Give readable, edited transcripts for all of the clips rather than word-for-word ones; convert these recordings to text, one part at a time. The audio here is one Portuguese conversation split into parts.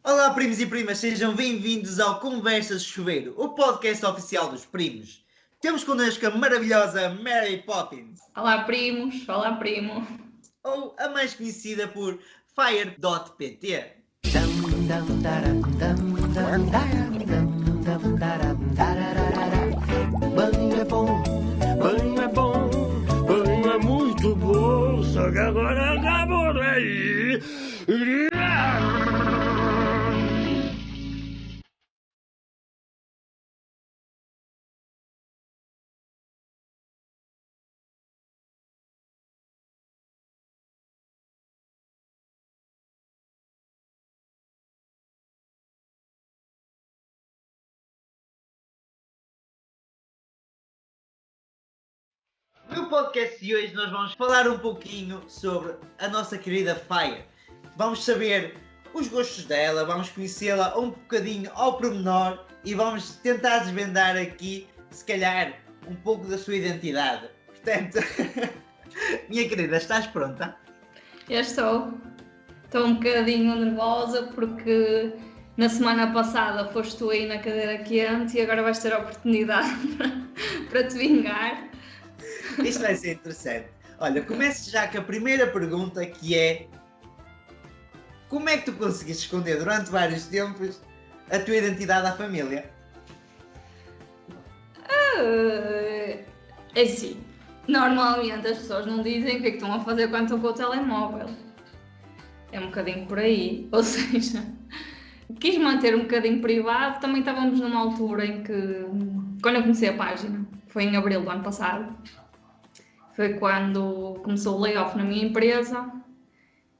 Olá, primos e primas, sejam bem-vindos ao Conversas de Chuveiro, o podcast oficial dos primos. Temos connosco a maravilhosa Mary Poppins, Olá, primos. Olá, primo. ou a mais conhecida por Fire.pt. Banho é bom, banho é muito bom, só que agora acabou daí. No podcast de hoje nós vamos falar um pouquinho sobre a nossa querida Fire. Vamos saber os gostos dela, vamos conhecê-la um bocadinho ao pormenor e vamos tentar desvendar aqui, se calhar, um pouco da sua identidade. Portanto, minha querida, estás pronta? Eu estou um bocadinho nervosa porque na semana passada foste tu aí na cadeira quente e agora vais ter a oportunidade para te vingar. Isto vai ser interessante. Olha, comece já com a primeira pergunta, que é: como é que tu conseguiste esconder durante vários tempos a tua identidade à família? É assim, normalmente as pessoas não dizem o que é que estão a fazer quando estão com o telemóvel. É um bocadinho por aí, ou seja, quis manter um bocadinho privado. Também estávamos numa altura em que, quando eu comecei a página, foi em abril do ano passado, foi quando começou o layoff na minha empresa.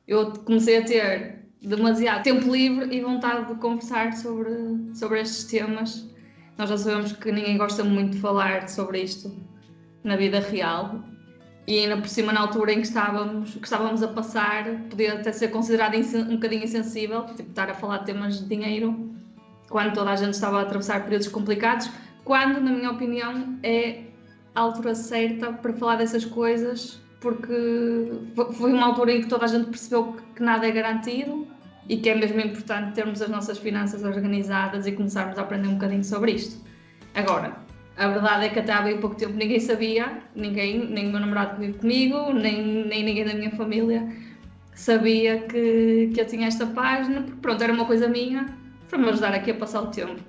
Eu comecei a ter demasiado tempo livre e vontade de conversar sobre estes temas. Nós já sabemos que ninguém gosta muito de falar sobre isto na vida real. E ainda por cima, na altura em que estávamos a passar, podia até ser considerado um bocadinho insensível, tipo, estar a falar de temas de dinheiro, quando toda a gente estava a atravessar períodos complicados, quando, na minha opinião, é a altura certa para falar dessas coisas, porque foi uma altura em que toda a gente percebeu que nada é garantido e que é mesmo importante termos as nossas finanças organizadas e começarmos a aprender um bocadinho sobre isto. Agora, a verdade é que até há bem pouco tempo ninguém sabia, nem o meu namorado que vive comigo, nem ninguém da minha família sabia que eu tinha esta página, porque pronto, era uma coisa minha para me ajudar aqui a passar o tempo.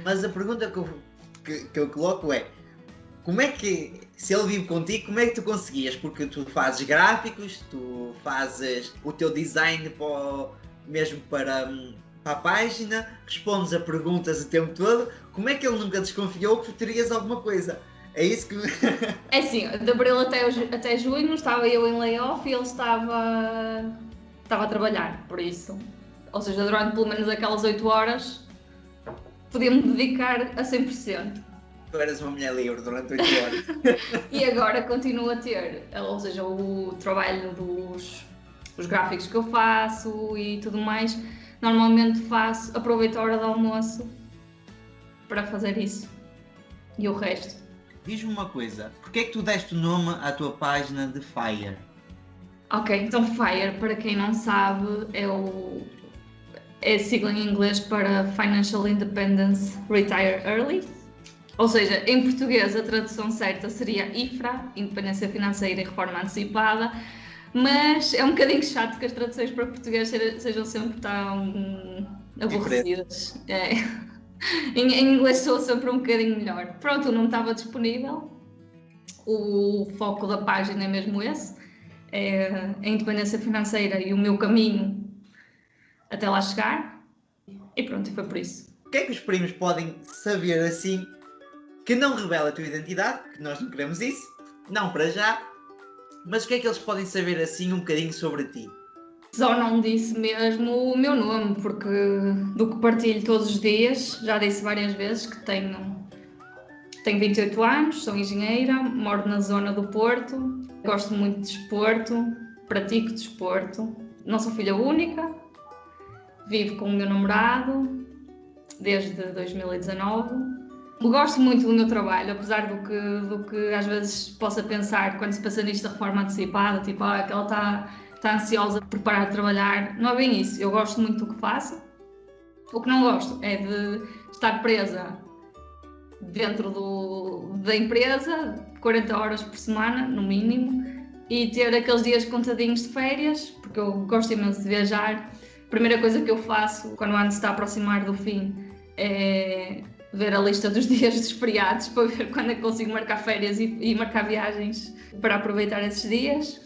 Mas a pergunta que eu coloco é: como é que, se ele vive contigo, como é que tu conseguias? Porque tu fazes gráficos, tu fazes o teu design mesmo para a página, respondes a perguntas o tempo todo. Como é que ele nunca desconfiou que tu terias alguma coisa? É isso que... É assim, de abril até junho estava eu em layoff e ele estava a trabalhar, por isso. Ou seja, durante pelo menos aquelas 8 horas podia-me dedicar a 100%. Tu eras uma mulher livre durante 8 horas. E agora continuo a ter, ou seja, o trabalho dos gráficos que eu faço e tudo mais. Normalmente aproveito a hora do almoço para fazer isso. E o resto? Diz-me uma coisa, porquê é que tu deste o nome à tua página de Fire? Ok, então FIRE, para quem não sabe, é sigla em inglês para Financial Independence Retire Early. Ou seja, em português a tradução certa seria IFRA, Independência Financeira e Reforma Antecipada, mas é um bocadinho chato que as traduções para português sejam sempre tão aborrecidas. É. Em inglês soa sempre um bocadinho melhor. Pronto, não estava disponível. O foco da página é mesmo esse, é a independência financeira e o meu caminho até lá chegar. E pronto, foi por isso. O que é que os primos podem saber assim que não revela a tua identidade? Que nós não queremos isso, não para já. Mas o que é que eles podem saber assim um bocadinho sobre ti? Só não disse mesmo o meu nome, porque do que partilho todos os dias, já disse várias vezes que tenho 28 anos, sou engenheira, moro na zona do Porto, gosto muito de desporto, pratico desporto, não sou filha única, vivo com o meu namorado desde 2019. Gosto muito do meu trabalho, apesar do que às vezes possa pensar quando se pensa nisto da reforma antecipada, tipo, que ela está está ansiosa por parar de trabalhar. Não é bem isso, eu gosto muito do que faço. O que não gosto é de estar presa dentro da empresa, 40 horas por semana, no mínimo, e ter aqueles dias contadinhos de férias, porque eu gosto imenso de viajar. A primeira coisa que eu faço quando o ano se está a aproximar do fim é ver a lista dos dias dos feriados para ver quando é que consigo marcar férias e marcar viagens para aproveitar esses dias.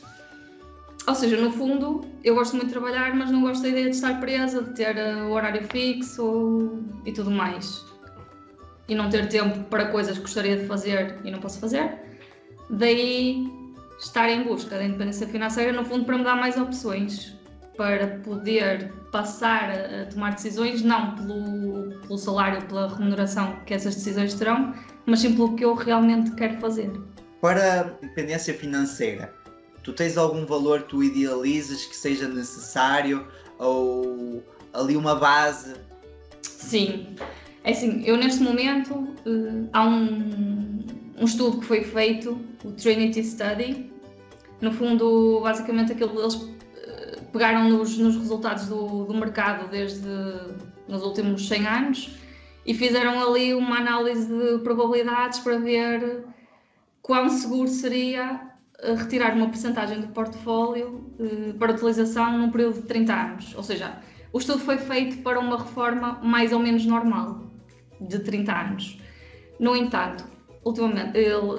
Ou seja, no fundo, eu gosto muito de trabalhar, mas não gosto da ideia de estar presa, de ter o horário fixo e tudo mais. E não ter tempo para coisas que gostaria de fazer e não posso fazer. Daí, estar em busca da independência financeira, no fundo, para me dar mais opções, para poder passar a tomar decisões, não pelo salário, pela remuneração que essas decisões terão, mas sim pelo que eu realmente quero fazer. Para a independência financeira, tu tens algum valor que tu idealizas que seja necessário ou ali uma base? Sim. É assim, eu neste momento, há um estudo que foi feito, o Trinity Study. No fundo, basicamente, eles pegaram nos resultados do mercado nos últimos 100 anos e fizeram ali uma análise de probabilidades para ver quão seguro seria retirar uma percentagem do portfólio para utilização num período de 30 anos. Ou seja, o estudo foi feito para uma reforma mais ou menos normal, de 30 anos. No entanto,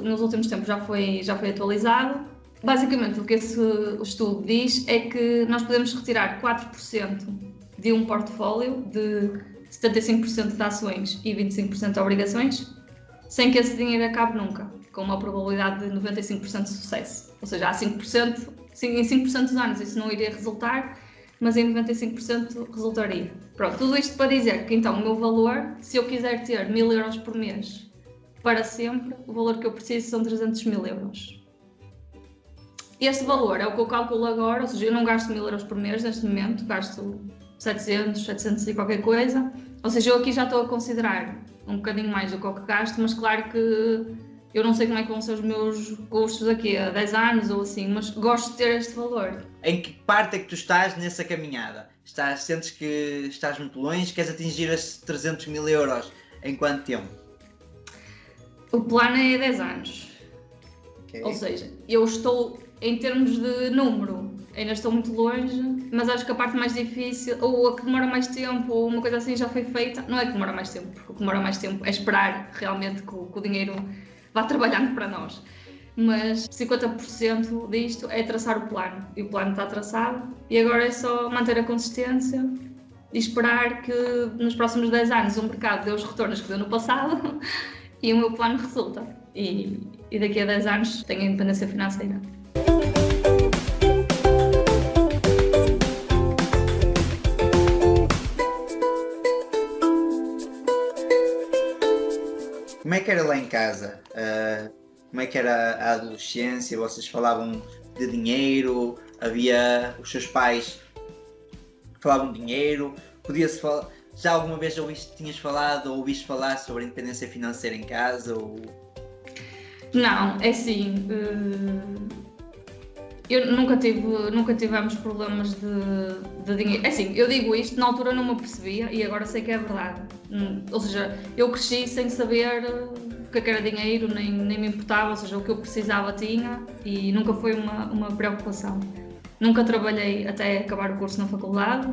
nos últimos tempos já foi atualizado. Basicamente, o que esse estudo diz é que nós podemos retirar 4% de um portfólio de 75% de ações e 25% de obrigações, sem que esse dinheiro acabe nunca, com uma probabilidade de 95% de sucesso. Ou seja, há 5%, em 5% dos anos isso não iria resultar, mas em 95% resultaria. Pronto, tudo isto para dizer que então o meu valor, se eu quiser ter 1000 euros por mês para sempre, o valor que eu preciso são 300 mil euros. Este valor é o que eu calculo agora, ou seja, eu não gasto 1000 euros por mês neste momento, gasto 700 e qualquer coisa. Ou seja, eu aqui já estou a considerar um bocadinho mais do que o que gasto, mas claro que eu não sei como é que vão ser os meus custos daqui a 10 anos ou assim, mas gosto de ter este valor. Em que parte é que tu estás nessa caminhada? Sentes que estás muito longe? Queres atingir esses 300 mil euros em quanto tempo? O plano é 10 anos. Okay. Ou seja, eu estou, em termos de número, ainda estou muito longe, mas acho que a parte mais difícil, ou a que demora mais tempo, ou uma coisa assim já foi feita, não é que demora mais tempo, porque o que demora mais tempo é esperar realmente que o dinheiro vá trabalhando para nós. Mas 50% disto é traçar o plano, e o plano está traçado, e agora é só manter a consistência e esperar que nos próximos 10 anos o mercado dê os retornos que deu no passado e o meu plano resulta. E daqui a 10 anos tenho a independência financeira. Como é que era lá em casa? Como é que era a adolescência? Vocês falavam de dinheiro? Os seus pais falavam de dinheiro? Podia-se falar? Já alguma vez tinhas falado ou ouviste falar sobre a independência financeira em casa? Não, é assim, eu nunca tivemos problemas de dinheiro. É assim, eu digo isto, na altura não me apercebia e agora sei que é verdade. Ou seja, eu cresci sem saber o que era dinheiro, nem me importava, ou seja, o que eu precisava tinha e nunca foi uma preocupação. Nunca trabalhei até acabar o curso na faculdade.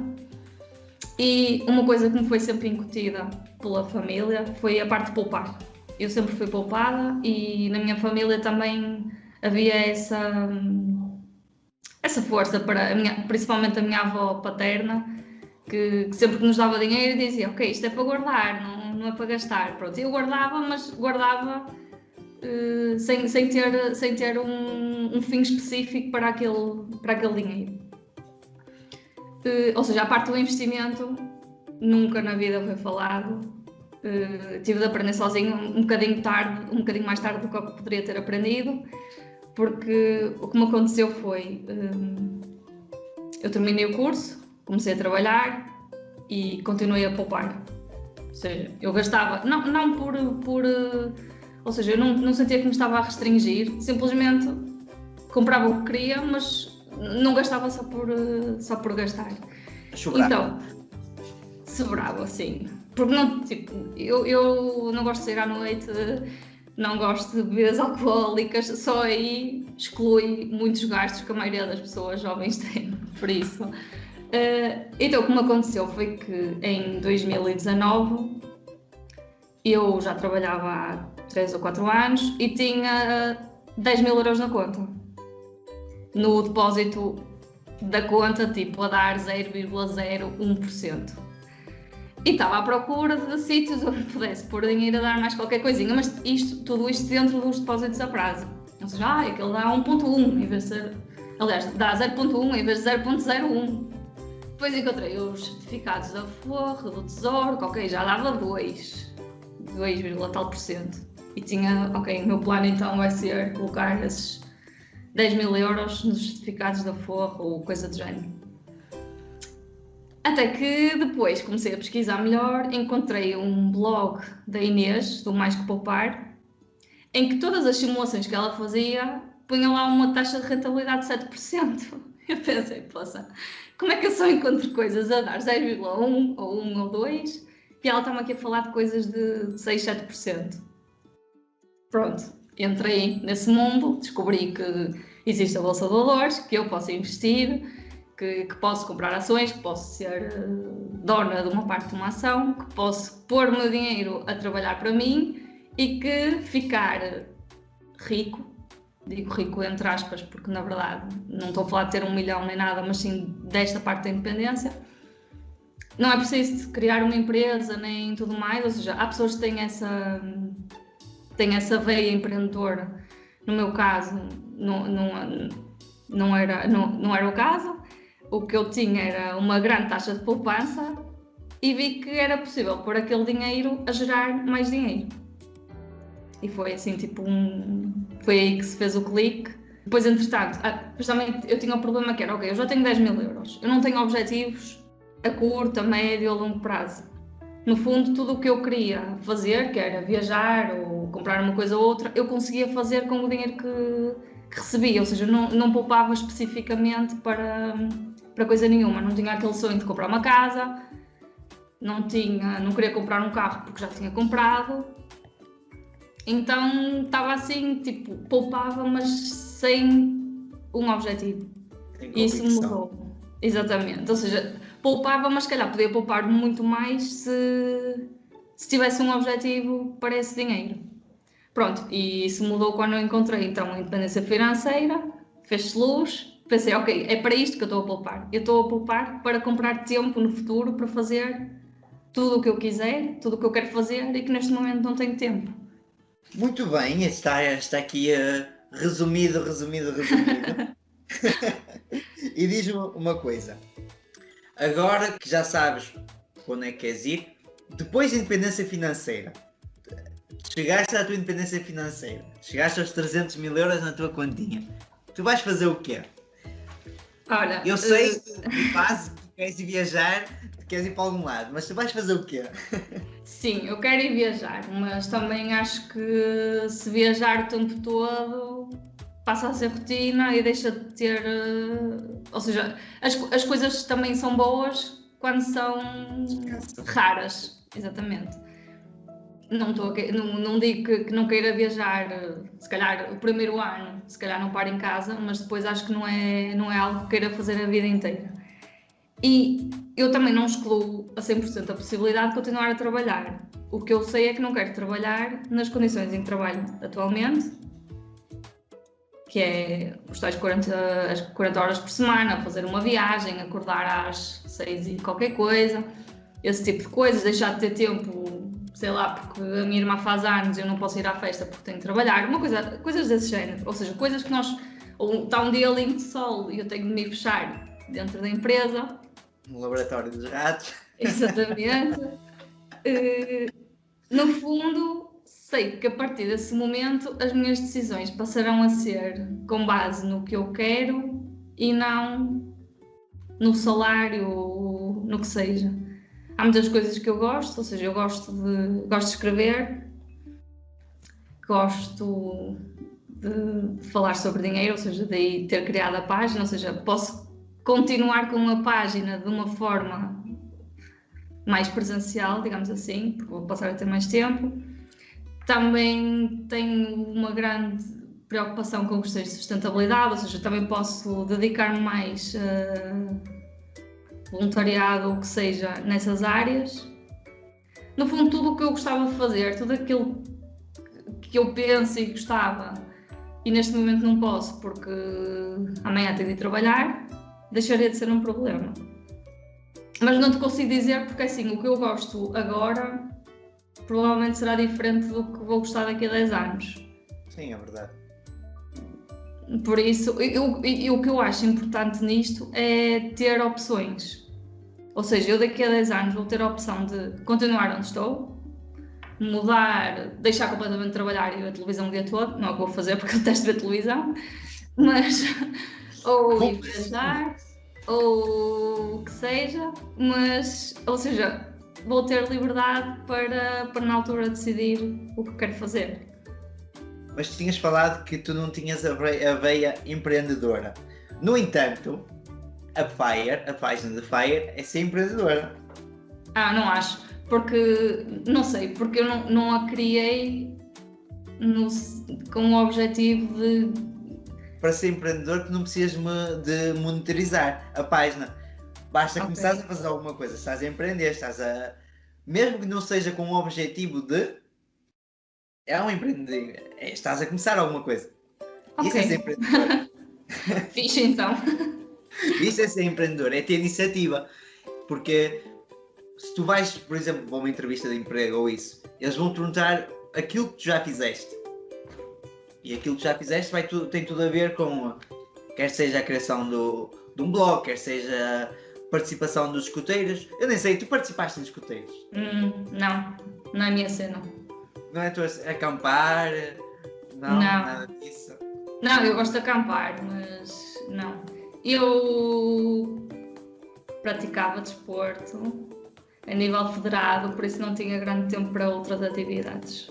E uma coisa que me foi sempre incutida pela família foi a parte de poupar. Eu sempre fui poupada e na minha família também havia essa força, principalmente a minha avó paterna, que sempre que nos dava dinheiro dizia: ok, isto é para guardar, não é para gastar. Pronto, eu guardava, mas guardava sem ter um fim específico para aquele dinheiro. Ou seja, a parte do investimento nunca na vida foi falado. Tive de aprender sozinho um bocadinho mais tarde do que eu poderia ter aprendido, porque o que me aconteceu foi, eu terminei o curso, comecei a trabalhar e continuei a poupar. Ou seja, eu gastava, não por ou seja, eu não sentia que me estava a restringir, simplesmente comprava o que queria, mas não gastava só por gastar. Sobrava. Então, sobrava, assim. Porque não, tipo, eu não gosto de sair à noite, não gosto de bebidas alcoólicas, só aí exclui muitos gastos que a maioria das pessoas jovens têm, por isso. Então, o que me aconteceu foi que em 2019 eu já trabalhava há 3 ou 4 anos e tinha 10 mil euros na conta. No depósito da conta, tipo, a dar 0,01%. E estava à procura de sítios onde pudesse pôr dinheiro a dar mais qualquer coisinha, mas tudo isto dentro dos depósitos a prazo. Ou seja, aquele dá 1,1 em vez de ser... Aliás, dá 0,1 em vez de 0,01. Depois encontrei os certificados da Forro, do Tesouro, que ok, já dava 2 tal por cento. E tinha, ok, o meu plano então vai ser colocar esses 10 mil euros nos certificados da Forro ou coisa do género. Até que depois comecei a pesquisar melhor, encontrei um blog da Inês, do Mais Que Poupar, em que todas as simulações que ela fazia punha lá uma taxa de rentabilidade de 7%. Eu pensei, poça, como é que eu só encontro coisas a dar 0,1 ou 1 ou 2 e ela está-me aqui a falar de coisas de 6, 7%. Pronto, entrei nesse mundo, descobri que existe a Bolsa de Valores, que eu posso investir, que posso comprar ações, que posso ser dona de uma parte de uma ação, que posso pôr o meu dinheiro a trabalhar para mim e que ficar rico, digo rico entre aspas, porque na verdade não estou a falar de ter 1 milhão nem nada, mas sim desta parte da independência. Não é preciso criar uma empresa nem tudo mais, ou seja, há pessoas que têm essa veia empreendedora. No meu caso, não era o caso. O que eu tinha era uma grande taxa de poupança e vi que era possível pôr aquele dinheiro a gerar mais dinheiro. E foi assim, tipo, foi aí que se fez o clique. Depois, entretanto, justamente eu tinha um problema que era, ok, eu já tenho 10 mil euros, eu não tenho objetivos a curto, a médio, a longo prazo. No fundo, tudo o que eu queria fazer, que era viajar ou comprar uma coisa ou outra, eu conseguia fazer com o dinheiro que recebia, ou seja, não poupava especificamente para coisa nenhuma. Não tinha aquele sonho de comprar uma casa, não queria comprar um carro porque já tinha comprado. Então estava assim, tipo, poupava, mas sem um objetivo. E isso mudou. Exatamente. Ou seja, poupava, mas se calhar podia poupar muito mais se tivesse um objetivo para esse dinheiro. Pronto, e isso mudou quando eu encontrei então a independência financeira, fez-se luz, pensei, ok, é para isto que eu estou a poupar. Eu estou a poupar para comprar tempo no futuro para fazer tudo o que eu quiser, tudo o que eu quero fazer e que neste momento não tenho tempo. Muito bem, está aqui resumido. E diz-me uma coisa, agora que já sabes onde é que queres ir, depois da independência financeira, chegaste à tua independência financeira, chegaste aos 300 mil euros na tua continha, tu vais fazer o quê? Olha, eu sei de base que tu queres ir viajar, queres ir para algum lado, mas tu vais fazer o quê? Sim, eu quero ir viajar, mas também acho que se viajar o tempo todo passa a ser rotina e deixa de ter... Ou seja, as coisas também são boas quando são raras, exatamente. Não digo que não queira viajar, se calhar o primeiro ano, se calhar não paro em casa, mas depois acho que não é algo que queira fazer a vida inteira. E eu também não excluo a 100% a possibilidade de continuar a trabalhar. O que eu sei é que não quero trabalhar nas condições em que trabalho atualmente, que é os tais 40 horas por semana, fazer uma viagem, acordar às 6 e qualquer coisa, esse tipo de coisas, deixar de ter tempo, sei lá, porque a minha irmã faz anos e eu não posso ir à festa porque tenho que trabalhar, coisas desse género, ou seja, coisas que ou está um dia lindo de sol e eu tenho de me fechar dentro da empresa. No laboratório dos ratos. Exatamente. No fundo, sei que a partir desse momento as minhas decisões passarão a ser com base no que eu quero e não no salário ou no que seja. Há muitas coisas que eu gosto, ou seja, eu gosto de escrever, gosto de falar sobre dinheiro, ou seja, daí ter criado a página, ou seja, posso continuar com a página de uma forma mais presencial, digamos assim, porque vou passar a ter mais tempo. Também tenho uma grande preocupação com questões de sustentabilidade, ou seja, também posso dedicar-me mais a voluntariado ou o que seja nessas áreas. No fundo, tudo o que eu gostava de fazer, tudo aquilo que eu penso e gostava e neste momento não posso porque amanhã tenho de ir trabalhar, deixaria de ser um problema. Mas não te consigo dizer porque assim, o que eu gosto agora provavelmente será diferente do que vou gostar daqui a 10 anos. Sim, é verdade. Por isso, o que eu acho importante nisto é ter opções. Ou seja, eu daqui a 10 anos vou ter a opção de continuar onde estou, mudar, deixar completamente de trabalhar e ver a televisão o dia todo, não é o que vou fazer porque eu detesto ver televisão, mas ou ir viajar, ou o que seja, mas, ou seja, vou ter liberdade para na altura decidir o que quero fazer. Mas tinhas falado que tu não tinhas a veia empreendedora. No entanto, a página da Fire é ser empreendedora. Não acho. Porque, não sei, porque eu não a criei com o objetivo de... Para ser empreendedor, tu não precisas de monetarizar a página. Basta começar a fazer alguma coisa. Estás a empreender, mesmo que não seja com o objetivo de... É um empreendedor. Estás a começar alguma coisa. Isso é ser empreendedor. Fixe, então. Isso é ser empreendedor, é ter iniciativa. Porque se tu vais, por exemplo, para uma entrevista de emprego ou isso, eles vão perguntar aquilo que tu já fizeste. E aquilo que tu já fizeste tem tudo a ver com, quer seja a criação de um blog, quer seja a participação dos escuteiros. Eu nem sei, tu participaste nos escuteiros? Não é a minha cena. Não é tu a acampar? Não, nada disso. Não, eu gosto de acampar, mas não. Eu praticava desporto a nível federado, por isso não tinha grande tempo para outras atividades.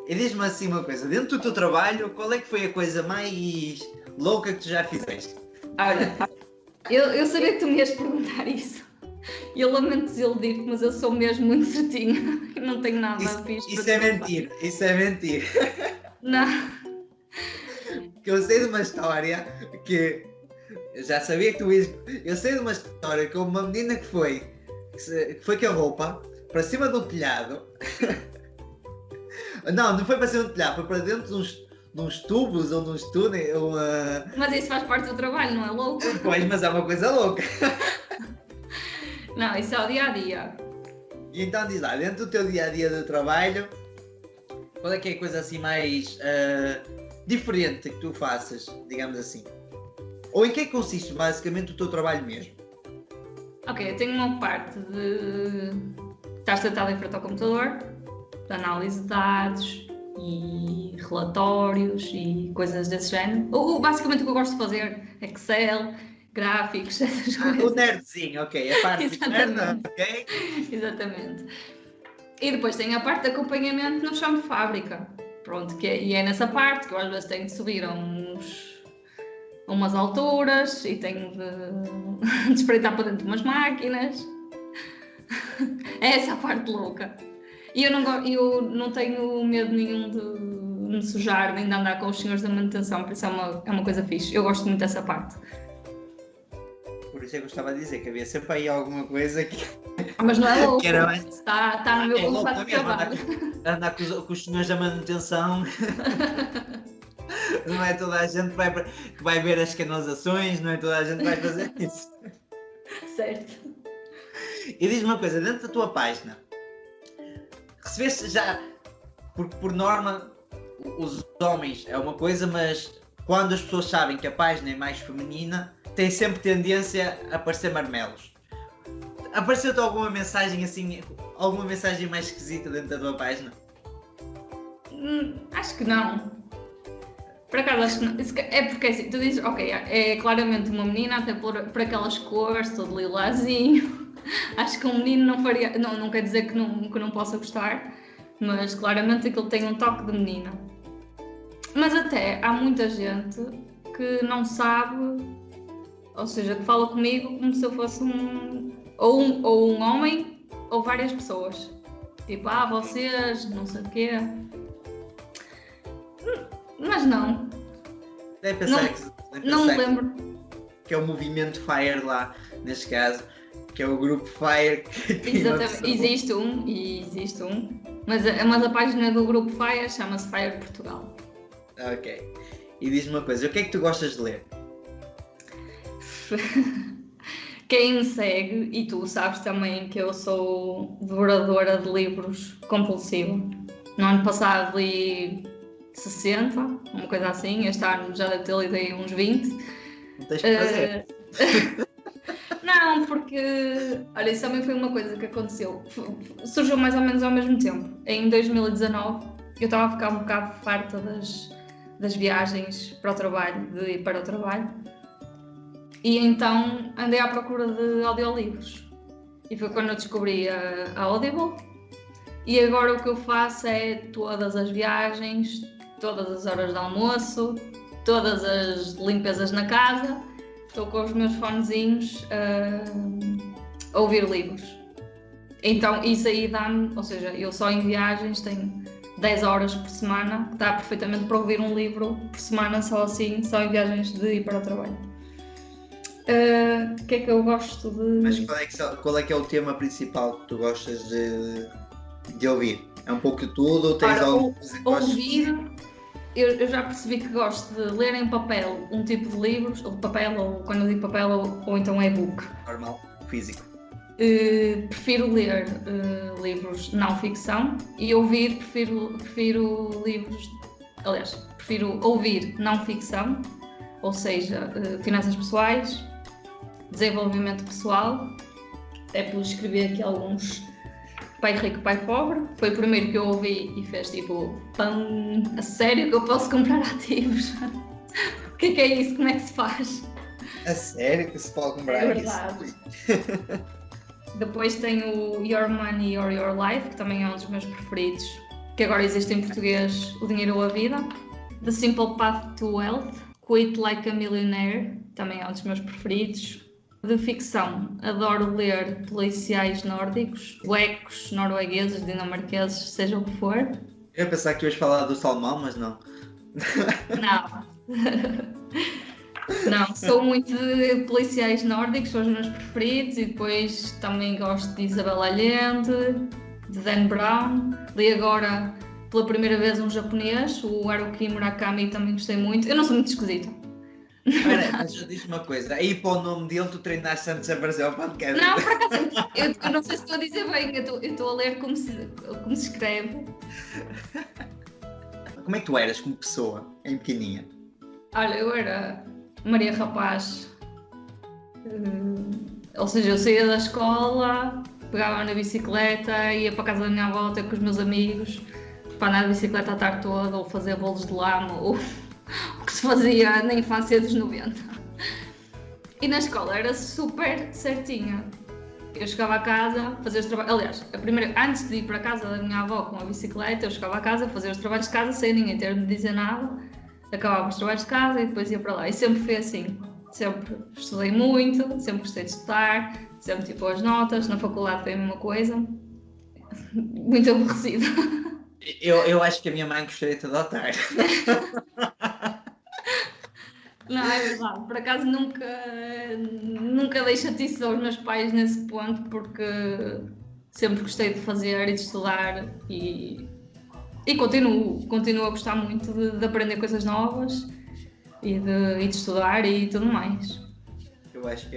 E diz-me assim uma coisa, dentro do teu trabalho, qual é que foi a coisa mais louca que tu já fizeste? Olha, eu sabia que tu me ias perguntar isso. Eu lamento desiludir-te, mas eu sou mesmo muito certinha e não tenho nada a fixe para te Isso é mentir. Não. Que eu sei de uma história que eu já sabia que tu ias. Eu sei de uma história com uma menina que foi com a roupa para cima do telhado. Não foi para cima do telhado, foi para dentro de uns tubos ou de uns túneis. Mas isso faz parte do trabalho, não é louco? Pois, mas é uma coisa louca. Não, isso é o dia a dia. E então diz lá, dentro do teu dia a dia de trabalho, qual é que é a coisa assim mais diferente que tu faças, digamos assim? Ou em que é que consiste basicamente o teu trabalho mesmo? Ok, eu tenho uma parte de estar sentado em frente ao computador, de análise de dados e relatórios e coisas desse género. Basicamente o que eu gosto de fazer é Excel, gráficos, essas coisas. O nerdzinho, ok, a parte de nerd, ok? Exatamente. E depois tem a parte de acompanhamento no chão de fábrica. Pronto, e é nessa parte que eu às vezes tenho de subir a umas alturas e tenho de espreitar para dentro de umas máquinas. É essa a parte louca. E eu não tenho medo nenhum de me sujar nem de andar com os senhores da manutenção, por isso é uma coisa fixe. Eu gosto muito dessa parte. Por isso eu gostava de dizer que havia sempre aí alguma coisa que... Mas não é louco, mais... está no meu contrato de trabalho. Andar com os senhores da manutenção... Não é toda a gente que vai ver as canalizações, não é toda a gente que vai fazer isso. Certo. E diz-me uma coisa, dentro da tua página, recebeste já, porque por norma os homens é uma coisa, mas quando as pessoas sabem que a página é mais feminina, tem sempre tendência a aparecer marmelos. Apareceu-te alguma mensagem assim, alguma mensagem mais esquisita dentro da tua página? Acho que não. Por acaso acho que não. É porque assim, tu dizes, ok, é claramente uma menina, até por aquelas cores, todo lilazinho. Acho que um menino não faria. Não quer dizer que não possa gostar, mas claramente aquilo tem um toque de menina. Mas até há muita gente que não sabe, ou seja, que fala comigo como se eu fosse ou um homem ou várias pessoas. Tipo, vocês, não sei o quê. Mas não. Deve pensar Não me lembro. que é o movimento FIRE lá, neste caso, que é o grupo FIRE que Exatamente, existe um. Mas a página do grupo FIRE chama-se FIRE Portugal. Ok. E diz-me uma coisa, o que é que tu gostas de ler? Quem me segue, e tu sabes também que eu sou devoradora de livros compulsiva. No ano passado li 60, uma coisa assim. Este ano já deve ter lido aí uns 20. Não tens que fazer. Não, porque, olha, isso também foi uma coisa que aconteceu. Surgiu mais ou menos ao mesmo tempo. Em 2019, eu estava a ficar um bocado farta das viagens para o trabalho, de ir para o trabalho. E então andei à procura de audiolivros. E foi quando eu descobri a Audible. E agora o que eu faço é todas as viagens, todas as horas de almoço, todas as limpezas na casa, estou com os meus fonezinhos a ouvir livros. Então isso aí dá-me, ou seja, eu só em viagens tenho 10 horas por semana, que dá perfeitamente para ouvir um livro por semana só assim, só em viagens de ir para o trabalho. O que é que eu gosto de... Mas qual é que é o tema principal que tu gostas de ouvir? É um pouco de tudo ou tens alguma coisa que gostas de ouvir? Eu já percebi que gosto de ler em papel um tipo de livros, ou de papel, ou quando eu digo papel, ou então e-book. Normal, físico. Prefiro ler livros não ficção e ouvir, prefiro livros, aliás, prefiro ouvir não ficção, ou seja, finanças pessoais, desenvolvimento pessoal, até por escrever aqui alguns. Pai Rico, Pai Pobre, foi o primeiro que eu ouvi e fez tipo, pão, a sério que eu posso comprar ativos? O que é isso? Como é que se faz? A sério que se pode comprar isso? É verdade. Depois tem o Your Money or Your Life, que também é um dos meus preferidos, que agora existe em português, O Dinheiro ou a Vida. The Simple Path to Wealth, Quit Like a Millionaire, também é um dos meus preferidos. De ficção, adoro ler policiais nórdicos, suecos, noruegueses, dinamarqueses, seja o que for. Eu ia pensar que tu ias falar do Salmão, mas não. Não. Não, sou muito de policiais nórdicos, são os meus preferidos, e depois também gosto de Isabel Allende, de Dan Brown. Li agora pela primeira vez um japonês, o Haruki Murakami, também gostei muito. Eu não sou muito esquisita. Espera, mas já diz uma coisa, aí para o nome dele tu treinaste antes de aparecer ao podcast. Não, por acaso, eu não sei se estou a dizer bem, eu estou a ler como se escreve. Como é que tu eras como pessoa, em pequeninha? Olha, eu era Maria Rapaz, ou seja, eu saía da escola, pegava na bicicleta, ia para a casa da minha avó ter com os meus amigos, para andar de bicicleta a tarde toda, ou fazer bolos de lama, ou o que se fazia na infância dos 90. E na escola era super certinha. Eu chegava a casa, fazia os trabalhos. Aliás, antes de ir para a casa da minha avó com a bicicleta, eu chegava a casa, fazia os trabalhos de casa sem ninguém ter de me dizer nada. Acabava os trabalhos de casa e depois ia para lá. E sempre foi assim. Sempre estudei muito, sempre gostei de estudar, sempre tive boas notas. Na faculdade foi a mesma coisa. Muito aborrecido. Eu acho que a minha mãe gostaria de adotar. Não, é verdade. Por acaso nunca dei chatice aos meus pais nesse ponto, porque sempre gostei de fazer e de estudar e continuo a gostar muito de aprender coisas novas e de estudar e tudo mais. Eu acho que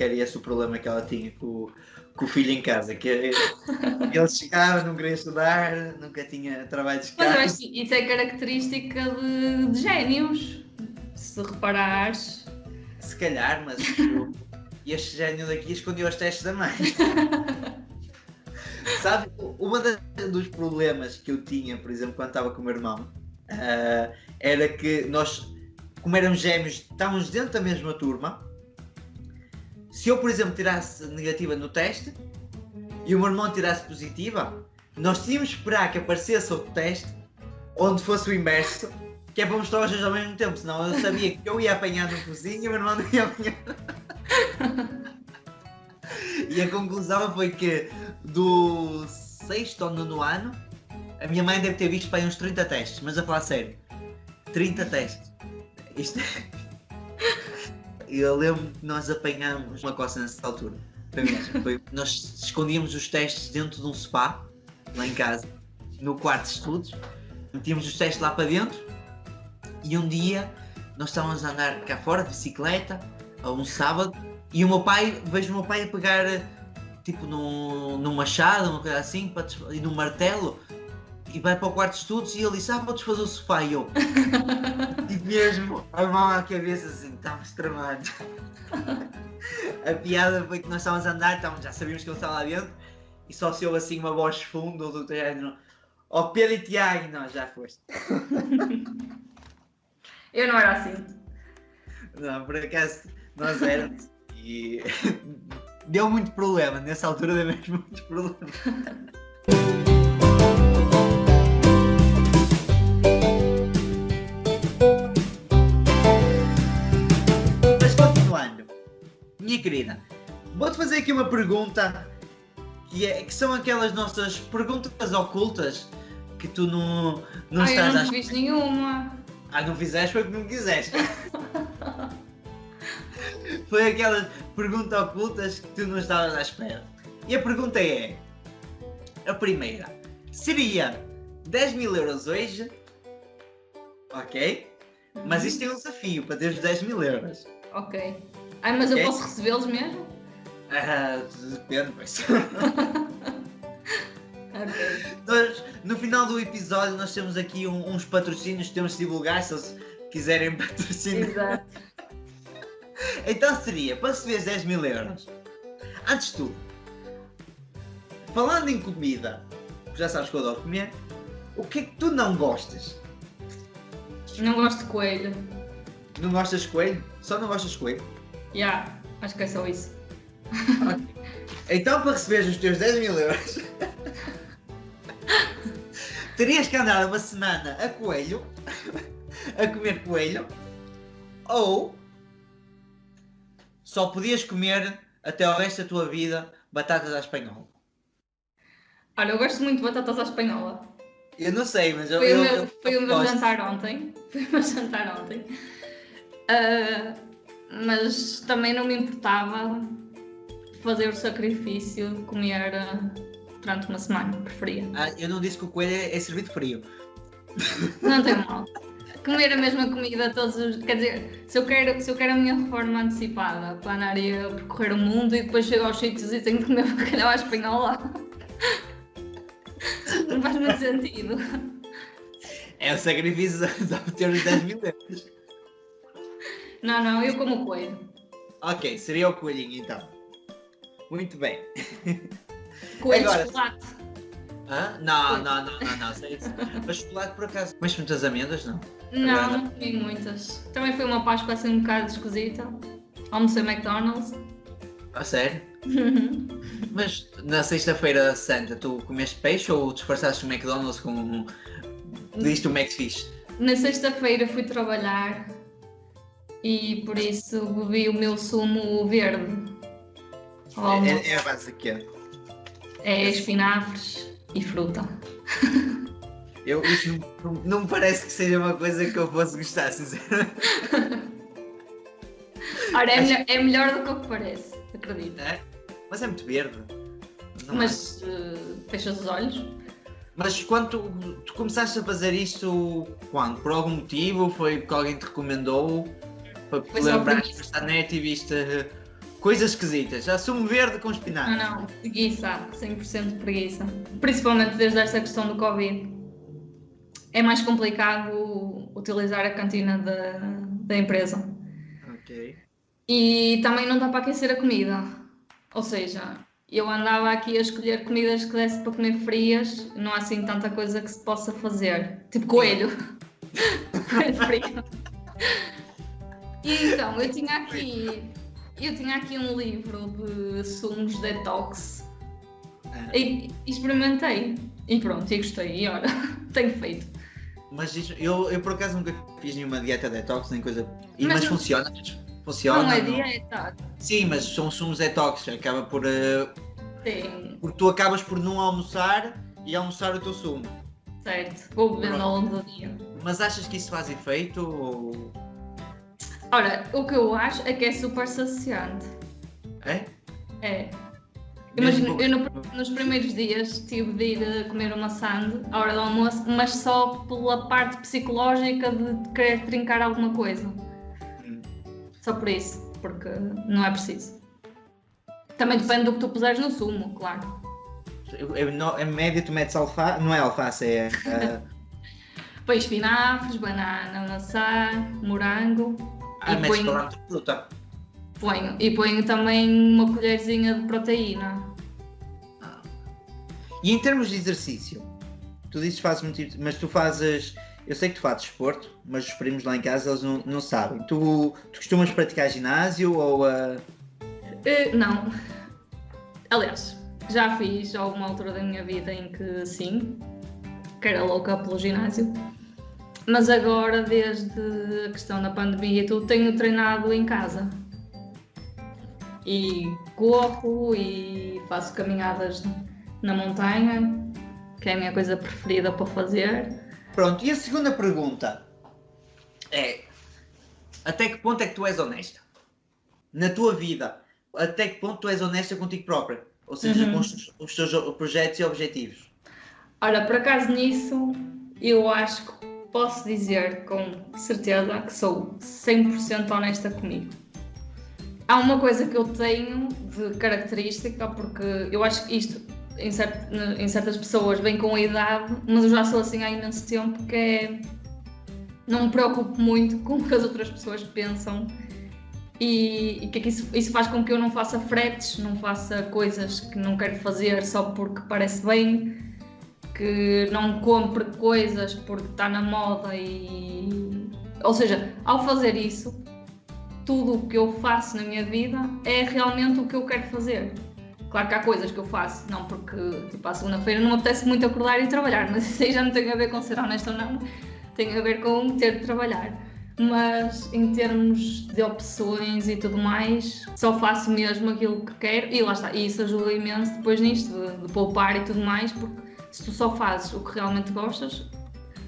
era esse o problema que ela tinha com o filho em casa, que ele chegava, não queria estudar, nunca tinha trabalho de casa. Mas eu acho que isso é característica de génios, se reparares. Se calhar, mas este gênio daqui escondeu os testes da mãe. Sabe, dos problemas que eu tinha, por exemplo, quando estava com o meu irmão, era que nós, como éramos gêmeos, estávamos dentro da mesma turma. Se eu, por exemplo, tirasse negativa no teste e o meu irmão tirasse positiva, nós tínhamos que esperar que aparecesse outro teste onde fosse o inverso Que é para mostrar aos dois ao mesmo tempo, senão eu sabia que eu ia apanhar no cozinho, mas não ia apanhar. E a conclusão foi que do 6º ou 9º ano, a minha mãe deve ter visto para aí uns 30 testes, mas a falar sério, 30 testes. Isto Eu lembro que nós apanhámos uma coça nessa altura. Nós escondíamos os testes dentro de um sofá, lá em casa, no quarto de estudos, metíamos os testes lá para dentro e um dia nós estávamos a andar cá fora de bicicleta, a um sábado, e vejo o meu pai a pegar tipo num machado, uma coisa assim, e num martelo, e vai para o quarto de estudos e ele disse, vou desfazer o sofá, e eu e mesmo a mão à cabeça assim, estávamos tramados. A piada foi que nós estávamos a andar, já sabíamos que ele estava lá dentro, e só se ouve assim uma voz fundo do género, ó Pedro e Tiago, não, já foste. Eu não era assim. Não, por acaso nós éramos, e deu muito problema, nessa altura deu mesmo muitos problemas. Mas continuando, minha querida, vou-te fazer aqui uma pergunta que são aquelas nossas perguntas ocultas que tu não estás eu não fiz nenhuma. Não fizeste, foi porque não quiseste. Foi aquelas perguntas ocultas que tu não estavas à espera. E a pergunta é, a primeira, seria 10.000 euros hoje? Ok? Mas isto é um desafio para teres 10.000 euros. Ok. Mas eu posso recebê-los mesmo? Depende, pois. Ok. No final do episódio nós temos aqui uns patrocínios que temos de divulgar, se eles quiserem patrocinar. Exato. Então seria, para receberes 10.000 euros, antes de tudo, falando em comida, já sabes que eu adoro comer, o que é que tu não gostas? Não gosto de coelho. Não gostas de coelho? Só não gostas de coelho? Acho que é só isso. Okay. Então para receberes os teus 10.000 euros, terias que andar uma semana a coelho, a comer coelho, ou só podias comer até o resto da tua vida batatas à espanhola. Olha, eu gosto muito de batatas à espanhola. Eu não sei, mas Foi o meu jantar ontem. Mas também não me importava fazer o sacrifício de comer durante uma semana, preferia. Eu não disse que o coelho é servido frio. Não tem mal. Comer a mesma comida todos os... Quer dizer, se eu quero a minha reforma antecipada, para andar a percorrer o mundo e depois chego aos sítios e tenho que comer bacalhau à espanhola, não faz muito sentido. É o sacrifício de obter os 10.000 euros. Não, eu como coelho. Ok, seria o coelhinho então. Muito bem. Coelho Agora, de chocolate. Não, sei isso. Mas chocolate por acaso. Mas muitas amêndoas, não? Não comi muitas. Também foi uma Páscoa assim um bocado esquisita. Almocei McDonald's. A sério? Mas na sexta-feira santa tu comeste peixe ou disfarçaste o McDonald's com... Pediste o McFish? Na sexta-feira fui trabalhar e por isso bebi o meu sumo verde. É a base de quê? É espinafres e fruta. Isso não me parece que seja uma coisa que eu fosse gostar, sinceramente. Ora, é melhor do que o que parece, acredito. É? Mas é muito verde. Mas fechas os olhos. Mas quando tu começaste a fazer isto, quando? Por algum motivo? Foi porque alguém te recomendou? Foi porque lembraste da net e viste coisas esquisitas? Já sumo verde com espinafres? Não, preguiça, 100% preguiça. Principalmente desde esta questão do Covid. É mais complicado utilizar a cantina da empresa. Ok. E também não dá para aquecer a comida. Ou seja, eu andava aqui a escolher comidas que desse para comer frias, não há assim tanta coisa que se possa fazer. Tipo coelho. Coelho frio. E então, eu tinha aqui um livro de sumos detox e experimentei. E pronto, e gostei. E ora, tenho feito. Mas eu por acaso nunca fiz nenhuma dieta detox, nem coisa. Mas Não- funciona. Funciona. Não é não? dieta. Sim, mas são uns detox. Acaba por. Sim, Porque tu acabas por não almoçar e almoçar o teu sumo. certo. Vou bebendo ao longo do dia. Mas achas que isso faz efeito? Ou... Ora, o que eu acho é que é super saciante. É? É. Mesmo Imagina, eu nos primeiros dias tive de ir comer uma sande à hora do almoço, mas só pela parte psicológica de querer trincar alguma coisa. Só por isso, porque não é preciso. Também depende do que tu puseres no sumo, claro. Em média tu metes alface, não é alface, é Põe espinafres, banana, maçã, morango. E metes ponho- toda a fruta. ponho também uma colherzinha de proteína. E em termos de exercício, tu dizes que fazes muito, mas tu fazes, eu sei que tu fazes desporto, mas os primos lá em casa eles não sabem. Tu costumas praticar ginásio ou Não. Aliás, já fiz alguma altura da minha vida em que sim, que era louca pelo ginásio. Mas agora, desde a questão da pandemia e tudo, tenho treinado em casa. E corro e faço caminhadas na montanha, que é a minha coisa preferida para fazer. Pronto, e a segunda pergunta é: até que ponto é que tu és honesta? Na tua vida, até que ponto tu és honesta contigo própria? Ou seja, com os teus projetos e objetivos? Ora, por acaso nisso, eu acho que posso dizer com certeza que sou 100% honesta comigo. Há uma coisa que eu tenho de característica, porque eu acho que isto em certas pessoas vem com a idade, mas eu já sou assim há imenso tempo, que é não me preocupo muito com o que as outras pessoas pensam e que isso faz com que eu não faça fretes, não faça coisas que não quero fazer só porque parece bem, que não compre coisas porque está na moda e... Ou seja, ao fazer isso, tudo o que eu faço na minha vida é realmente o que eu quero fazer. Claro que há coisas que eu faço, não porque tipo, à segunda-feira não me apetece muito acordar e trabalhar, mas isso aí já não tem a ver com ser honesta ou não, tem a ver com ter de trabalhar. Mas em termos de opções e tudo mais, só faço mesmo aquilo que quero e lá está. E isso ajuda imenso depois nisto, de poupar e tudo mais, porque se tu só fazes o que realmente gostas,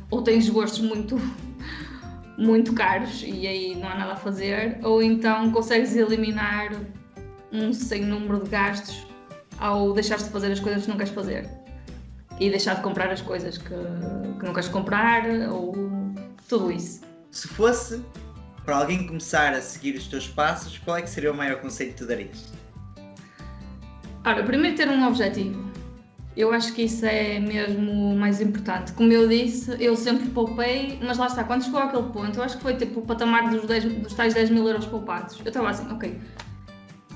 ou tens gostos muito caros e aí não há nada a fazer, ou então consegues eliminar um sem número de gastos ao deixares de fazer as coisas que não queres fazer e deixar de comprar as coisas que não queres comprar, ou tudo isso. Se fosse para alguém começar a seguir os teus passos, qual é que seria o maior conselho que tu darias? Ora, primeiro ter um objetivo. Eu acho que isso é mesmo o mais importante. Como eu disse, eu sempre poupei, mas lá está, quando chegou àquele ponto, eu acho que foi tipo o patamar dos tais 10 mil euros poupados. Eu estava assim, ok.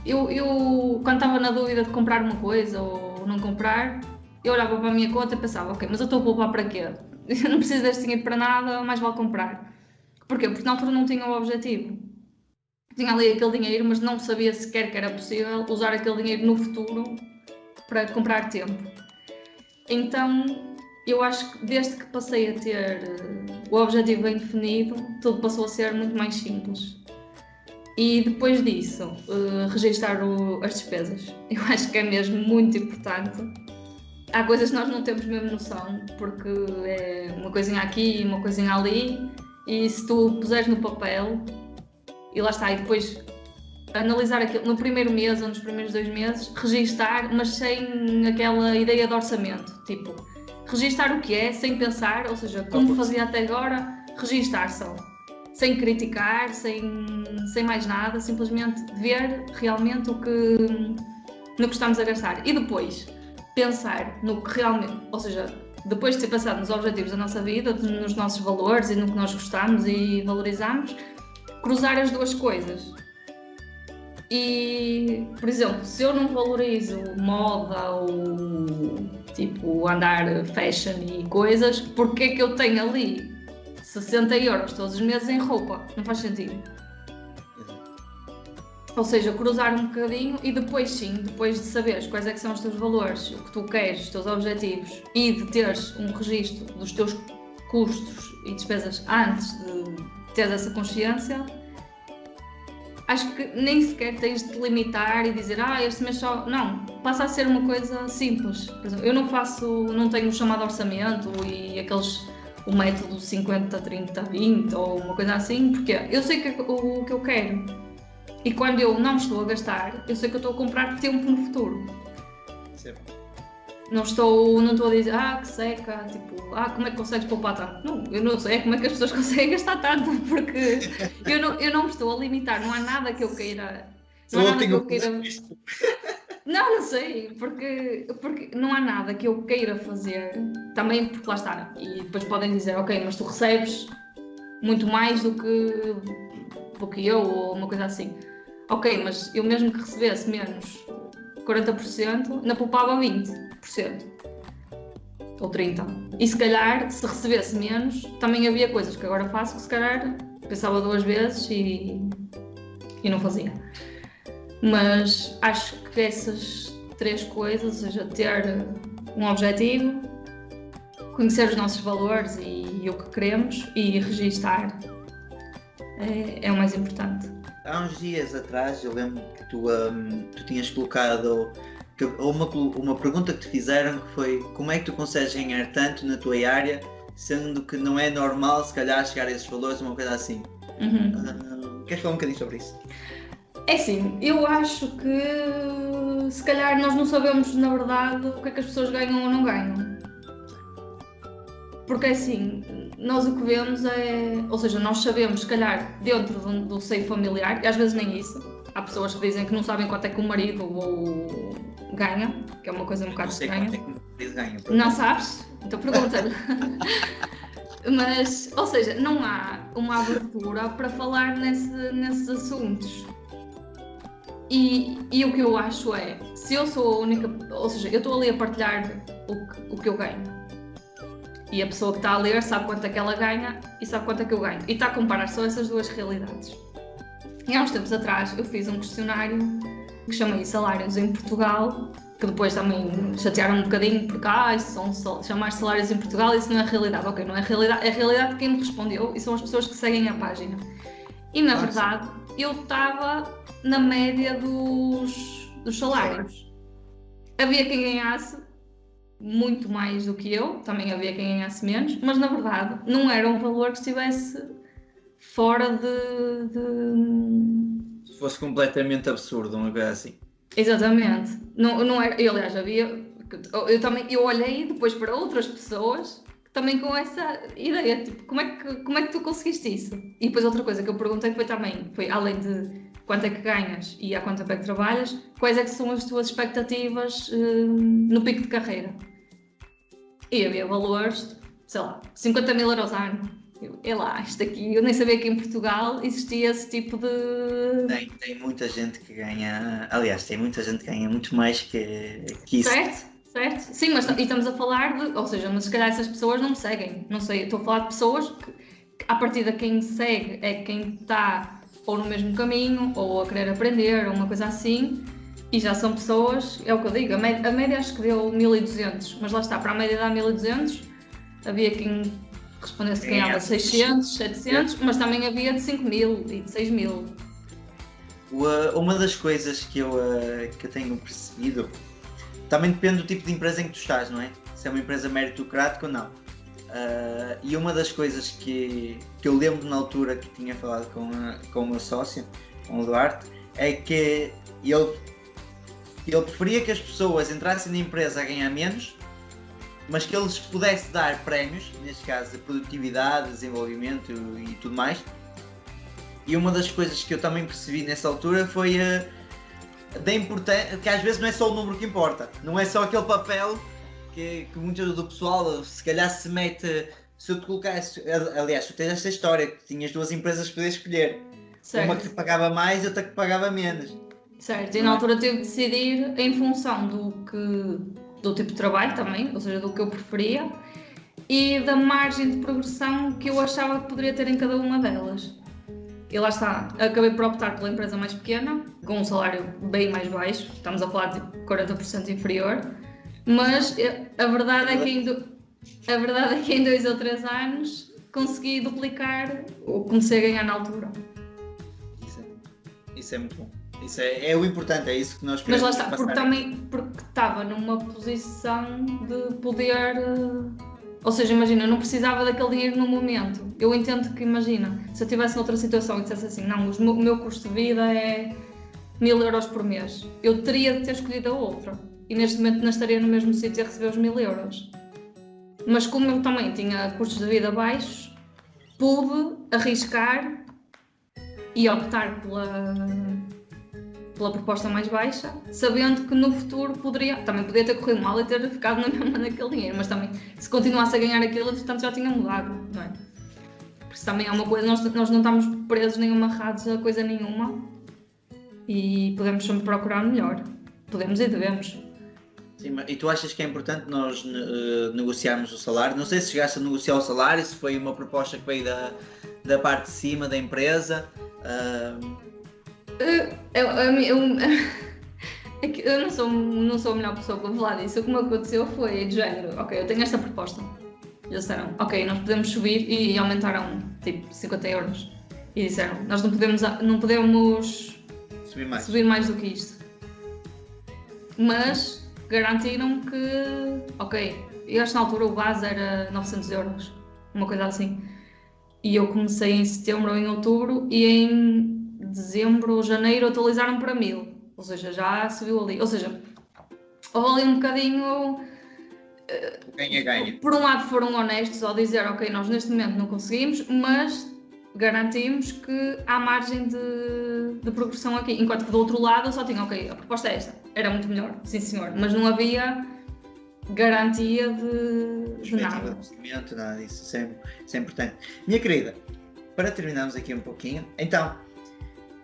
Eu quando estava na dúvida de comprar uma coisa ou não comprar, eu olhava para a minha conta e pensava, ok, mas eu estou a poupar para quê? Eu não preciso deste dinheiro para nada, mais vale comprar. Porquê? Porque na altura não tinha o objetivo. Tinha ali aquele dinheiro, mas não sabia sequer que era possível usar aquele dinheiro no futuro para comprar tempo. Então, eu acho que desde que passei a ter o objetivo bem definido, tudo passou a ser muito mais simples. E depois disso, registar as despesas. Eu acho que é mesmo muito importante. Há coisas que nós não temos mesmo noção, porque é uma coisinha aqui, uma coisinha ali, e se tu puseres no papel, e lá está, e depois analisar aquilo no primeiro mês ou nos primeiros 2 meses, registar, mas sem aquela ideia de orçamento, tipo, registar o que é, sem pensar, ou seja, como fazia até agora, registar só, sem criticar, sem mais nada, simplesmente ver realmente no que estamos a gastar. E depois, pensar no que realmente, ou seja, depois de ter pensado nos objetivos da nossa vida, nos nossos valores e no que nós gostamos e valorizamos, cruzar as duas coisas. E, por exemplo, se eu não valorizo moda ou tipo andar fashion e coisas, porque é que eu tenho ali 60 euros todos os meses em roupa? Não faz sentido. Ou seja, cruzar um bocadinho e depois sim, depois de saberes quais é que são os teus valores, o que tu queres, os teus objetivos e de teres um registro dos teus custos e despesas antes de ter essa consciência, acho que nem sequer tens de te limitar e dizer este mês só... Não, passa a ser uma coisa simples. Por exemplo, eu não tenho o chamado orçamento e o método 50, 30, 20 ou uma coisa assim, porque eu sei o que eu quero. E quando eu não estou a gastar, eu sei que eu estou a comprar tempo no futuro. Sim. Não estou a dizer, que seca, tipo, como é que consegues poupar tanto? Não, eu não sei como é que as pessoas conseguem gastar tanto, porque eu não me estou a limitar, não há nada que eu queira... Não sei, porque não há nada que eu queira fazer, também porque lá está, e depois podem dizer, ok, mas tu recebes muito mais do que eu, ou uma coisa assim. Ok, mas eu mesmo que recebesse menos 40%, ainda poupava 20%. Ou 30%. E se calhar, se recebesse menos, também havia coisas que agora faço que se calhar pensava 2 vezes e não fazia. Mas acho que essas 3 coisas, ou seja, ter um objetivo, conhecer os nossos valores e o que queremos e registar é o mais importante. Há uns dias atrás eu lembro que tu tinhas colocado uma pergunta que te fizeram, que foi: como é que tu consegues ganhar tanto na tua área, sendo que não é normal se calhar chegar a esses valores, uma coisa assim. Queres falar um bocadinho sobre isso? É assim, eu acho que se calhar nós não sabemos na verdade o que é que as pessoas ganham ou não ganham. Porque assim, nós o que vemos ou seja, nós sabemos se calhar dentro do seio familiar, e às vezes nem isso. Há pessoas que dizem que não sabem quanto é que o marido ganha, que é uma coisa um bocado estranha. Não sei quanto é que o marido ganha. Não sabes? Então pergunta-lhe. Mas, ou seja, não há uma abertura para falar nesses assuntos. E o que eu acho se eu sou a única, ou seja, eu estou ali a partilhar o que eu ganho. E a pessoa que está a ler sabe quanto é que ela ganha e sabe quanto é que eu ganho. E está a comparar só essas 2 realidades. E há uns tempos atrás eu fiz um questionário que chamei Salários em Portugal, que depois também chatearam um bocadinho porque chamar salários em Portugal, isso não é realidade. Ok, não é realidade, é a realidade de quem me respondeu e são as pessoas que seguem a página. E na verdade eu estava na média dos salários. Havia quem ganhasse muito mais do que eu, também havia quem ganhasse menos, mas na verdade não era um valor que estivesse fora de... Se fosse completamente absurdo, uma coisa assim. Exatamente. Não era... Eu, aliás, eu olhei depois para outras pessoas também com essa ideia, tipo, como é que tu conseguiste isso? E depois outra coisa que eu perguntei foi além de quanto é que ganhas e há quanto tempo é que trabalhas, quais é que são as tuas expectativas no pico de carreira? E havia valores, sei lá, 50 mil euros ano. Isto aqui, eu nem sabia que em Portugal existia esse tipo de... Tem muita gente que ganha, aliás, tem muita gente que ganha muito mais que isso. Certo? Sim, mas estamos a falar ou seja, mas se calhar essas pessoas não me seguem, não sei, estou a falar de pessoas que a partir de quem segue é quem está ou no mesmo caminho, ou a querer aprender, ou uma coisa assim, e já são pessoas, é o que eu digo, a média acho que deu 1.200, mas lá está, para a média dar 1.200, havia quem respondesse que ganhava 600, 700, mas também havia de 5.000 e de 6.000. Uma das coisas que eu tenho percebido, também depende do tipo de empresa em que tu estás, não é? Se é uma empresa meritocrática ou não. E uma das coisas que eu lembro na altura que tinha falado com o meu sócio, com o Duarte, é que ele preferia que as pessoas entrassem na empresa a ganhar menos, mas que eles pudessem dar prémios, neste caso de produtividade, desenvolvimento e tudo mais. E uma das coisas que eu também percebi nessa altura foi da importância, que às vezes não é só o número que importa, não é só aquele papel que muito do pessoal se calhar se mete. Se eu te colocasse, aliás, tu tens esta história que tinhas 2 empresas que podias escolher, certo. Uma que te pagava mais e outra que pagava menos. Certo, e na altura tive de decidir em função do tipo de trabalho também, ou seja, do que eu preferia e da margem de progressão que eu achava que poderia ter em cada uma delas. E lá está, acabei por optar pela empresa mais pequena, com um salário bem mais baixo, estamos a falar de 40% inferior, mas a verdade é que A verdade é que em 2 ou 3 anos consegui duplicar o que comecei a ganhar na altura. Isso é muito bom. Isso é o importante, é isso que nós Mas queremos. lá está, porque estava numa posição de poder. Ou seja, imagina, eu não precisava daquele dinheiro no momento. Eu entendo que, imagina, se eu estivesse noutra situação e dissesse assim, não, o meu custo de vida é 1000 euros por mês, eu teria de ter escolhido a outra. E neste momento não estaria no mesmo sítio a receber os 1000 euros. Mas como eu também tinha custos de vida baixos, pude arriscar e optar pela proposta mais baixa, sabendo que no futuro também podia ter corrido mal e ter ficado na mesma naquele dinheiro, mas também se continuasse a ganhar aquilo, portanto já tinha mudado, não é? Porque também é uma coisa, nós não estamos presos nem amarrados a coisa nenhuma e podemos sempre procurar melhor, podemos e devemos. Sim, e tu achas que é importante nós negociarmos o salário? Não sei se chegaste a negociar o salário, se foi uma proposta que veio da parte de cima da empresa. Eu não sou a melhor pessoa para falar disso. O que me aconteceu foi de género, ok, eu tenho esta proposta. Eles disseram, ok, nós podemos subir e aumentaram tipo 50 euros. E disseram, nós não podemos subir mais do que isto. Mas garantiram que, ok, eu acho que na altura o base era 900 euros, uma coisa assim. E eu comecei em setembro ou em outubro e em dezembro ou janeiro atualizaram para 1000, ou seja, já subiu ali, ou seja, houve ali um bocadinho, Ganha. por um lado foram honestos ao dizer, ok, nós neste momento não conseguimos, mas garantimos que há margem de progressão aqui, enquanto que do outro lado eu só tinha, ok, a proposta é esta, era muito melhor, sim senhor, mas não havia garantia de nada. Nada disso, isso é importante. Minha querida, para terminarmos aqui um pouquinho, então,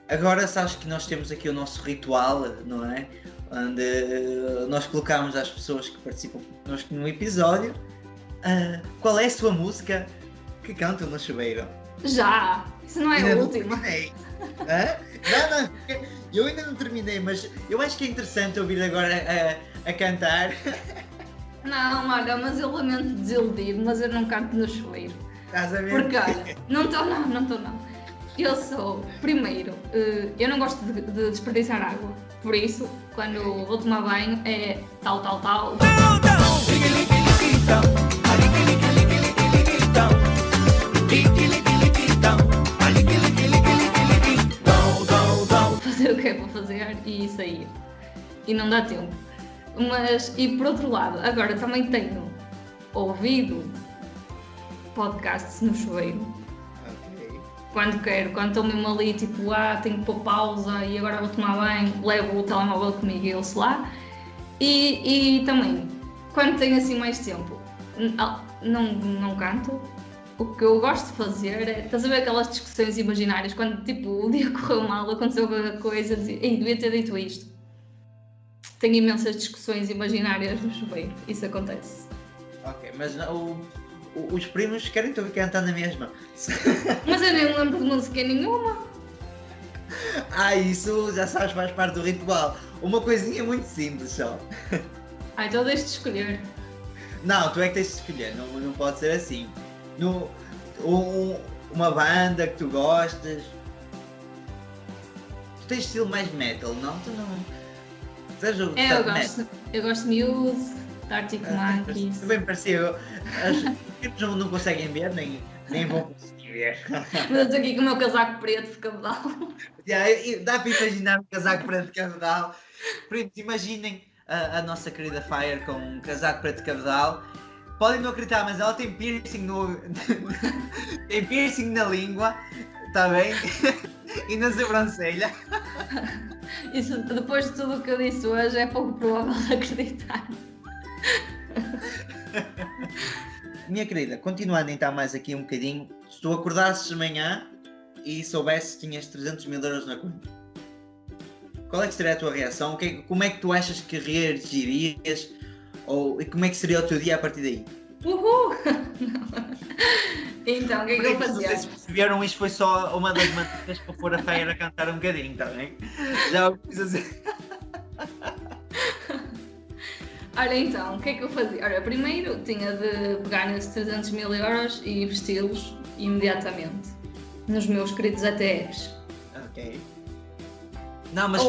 agora sabes que nós temos aqui o nosso ritual, não é? Onde nós colocamos às pessoas que participam connosco no episódio qual é a sua música que cantam no chuveiro. Já! Isso não é a última. Não, eu ainda não terminei, mas eu acho que é interessante ouvir agora a cantar. Não, olha, mas eu lamento desiludir, mas eu não canto no chuveiro. Estás a ver? Porque olha, não estou não. Eu sou, primeiro, eu não gosto de desperdiçar água, por isso, quando vou tomar banho, é tal. Fazer o que é para fazer e sair. E não dá tempo. E por outro lado, agora também tenho ouvido podcasts no chuveiro. Okay. Quando quando estou mesmo ali, tipo, tenho que pôr pausa e agora vou tomar banho, levo o telemóvel comigo e ouço lá. E também, quando tenho assim mais tempo, não canto. O que eu gosto de fazer é, estás a ver aquelas discussões imaginárias, quando tipo, o dia correu mal, aconteceu qualquer coisa, ei, devia ter dito isto. Tenho imensas discussões imaginárias no chuveiro, isso acontece. Ok, mas os primos querem te ouvir cantar na mesma. Mas eu nem lembro de música nenhuma. Isso já sabes, faz parte do ritual. Uma coisinha muito simples só. Então deixa-te escolher. Não, tu é que tens de escolher, não pode ser assim. Uma banda que tu gostas. Tu tens estilo mais metal, não? Tu não... Eu gosto de Muse, Arctic Monkeys. Bem parecia. Os tipos não conseguem ver, nem vão conseguir ver. Mas eu estou aqui com o meu casaco preto de cabedal. Dá para imaginar um casaco preto de cabedal. Primos, imaginem a nossa querida Fire com um casaco preto de cabedal. Podem não acreditar, mas ela tem piercing tem piercing na língua, está bem? E na sobrancelha. Isso, depois de tudo o que eu disse hoje, é pouco provável acreditar. Minha querida, continuando então mais aqui um bocadinho, se tu acordasses de manhã e soubesses que tinhas 300 mil euros na conta, qual é que seria a tua reação? Como é que tu achas que reagirias? E como é que seria o teu dia a partir daí? Uhul! Então, o que é que eu fazia? Não sei se perceberam, isto foi só uma das maneiras para pôr a Fire a cantar um bocadinho, está bem? Já o fiz assim. Ora então, o que é que eu fazia? Ora, primeiro tinha de pegar nesses 300 mil euros e investi-los imediatamente nos meus queridos ETFs. Ok. Não, mas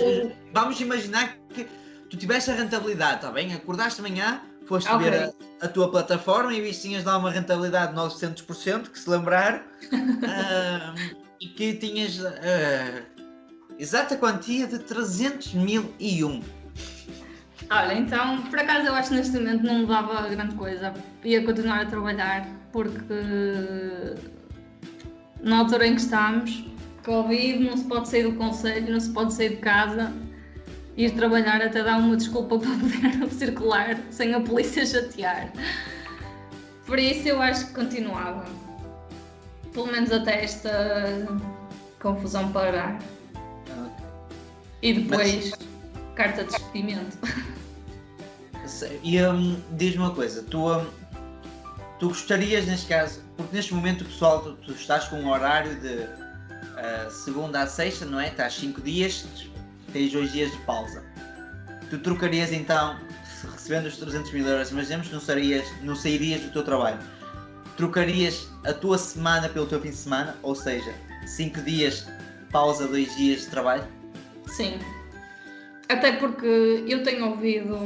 vamos imaginar que tu tiveste a rentabilidade, está bem? Acordaste de manhã, foste ver a tua plataforma e viste que tinhas lá uma rentabilidade de 900%, que se lembrar, e que tinhas exata quantia de 300.001. Olha, então, por acaso eu acho que neste momento não mudava grande coisa. Ia continuar a trabalhar, porque na altura em que estamos, Covid, não se pode sair do concelho, não se pode sair de casa, ir trabalhar até dar uma desculpa para poder circular sem a polícia chatear. Por isso eu acho que continuava. Pelo menos até esta confusão parar. E depois, carta de despedimento. E diz-me uma coisa, tu gostarias neste caso, porque neste momento o pessoal, tu estás com um horário de segunda à sexta, não é? Estás 5 dias, tens 2 dias de pausa. Tu trocarias então, recebendo os 300 mil euros, imaginemos que não sairias do teu trabalho, trocarias a tua semana pelo teu fim de semana, ou seja, 5 dias pausa, 2 dias de trabalho? Sim, até porque eu tenho ouvido,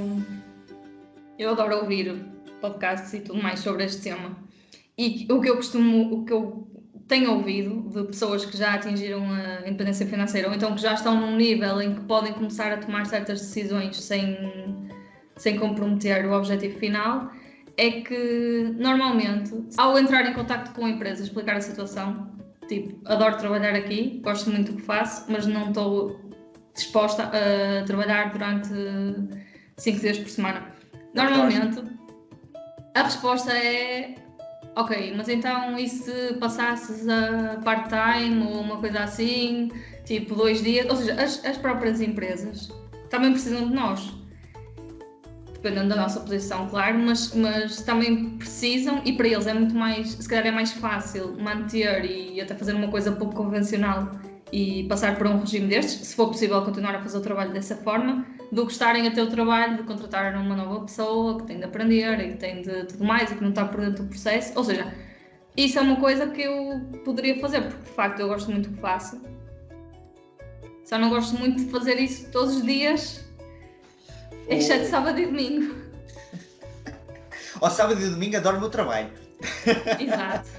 eu adoro ouvir podcasts e tudo mais sobre este tema, e o que eu tenho ouvido de pessoas que já atingiram a independência financeira, ou então que já estão num nível em que podem começar a tomar certas decisões sem comprometer o objetivo final, é que normalmente, ao entrar em contacto com a empresa, explicar a situação, tipo, adoro trabalhar aqui, gosto muito do que faço, mas não estou disposta a trabalhar durante 5 dias por semana. Normalmente, a resposta é: ok, mas então e se passasses a part-time ou uma coisa assim, tipo 2 dias? Ou seja, as próprias empresas também precisam de nós, dependendo da nossa posição, claro, mas também precisam, e para eles é muito mais, se calhar é mais fácil manter e até fazer uma coisa pouco convencional e passar por um regime destes, se for possível continuar a fazer o trabalho dessa forma, do que estarem a ter o trabalho de contratar uma nova pessoa que tem de aprender e que tem de tudo mais e que não está por dentro do processo. Ou seja, isso é uma coisa que eu poderia fazer, porque de facto eu gosto muito do que faço. Só não gosto muito de fazer isso todos os dias, exceto sábado e domingo. Ao sábado e domingo adoro o meu trabalho. Exato.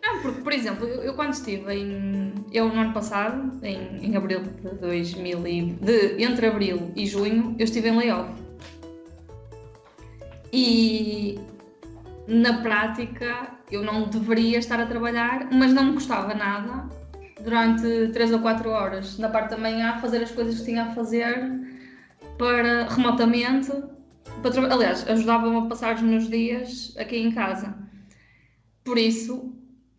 Não, porque, por exemplo, eu quando estive no ano passado, em abril de entre abril e junho, eu estive em layoff. E na prática eu não deveria estar a trabalhar, mas não me custava nada durante 3 ou 4 horas na parte da manhã a fazer as coisas que tinha a fazer remotamente. Aliás, ajudava-me a passar os meus dias aqui em casa. Por isso,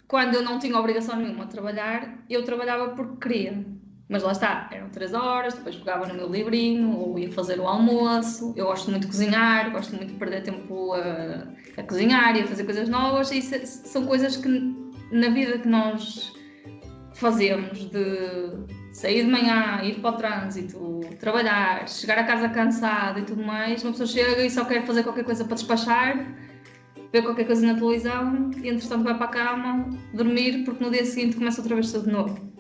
quando eu não tinha obrigação nenhuma de trabalhar, eu trabalhava porque queria. Mas lá está, eram 3 horas, depois pegava no meu livrinho, ou ia fazer o almoço. Eu gosto muito de cozinhar, gosto muito de perder tempo a cozinhar e a fazer coisas novas. E são coisas que na vida que nós fazemos, de sair de manhã, ir para o trânsito, trabalhar, chegar a casa cansada e tudo mais, uma pessoa chega e só quer fazer qualquer coisa para despachar, ver qualquer coisa na televisão e entretanto vai para a cama, dormir, porque no dia seguinte começa outra vez tudo de novo.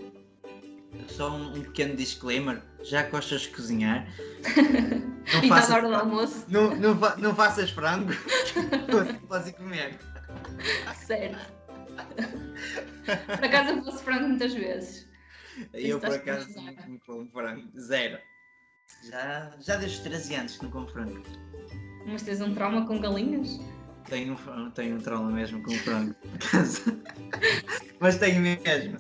Só um pequeno disclaimer, já que gostas de cozinhar, não faças, na hora do almoço. Não faças frango, podes comer. Certo. Por acaso eu faço frango muitas vezes. Eu por acaso não como frango, zero. Já desde 13 anos que não como frango. Mas tens um trauma com galinhas? Tenho um trauma mesmo com frango, por acaso. Mas tenho mesmo.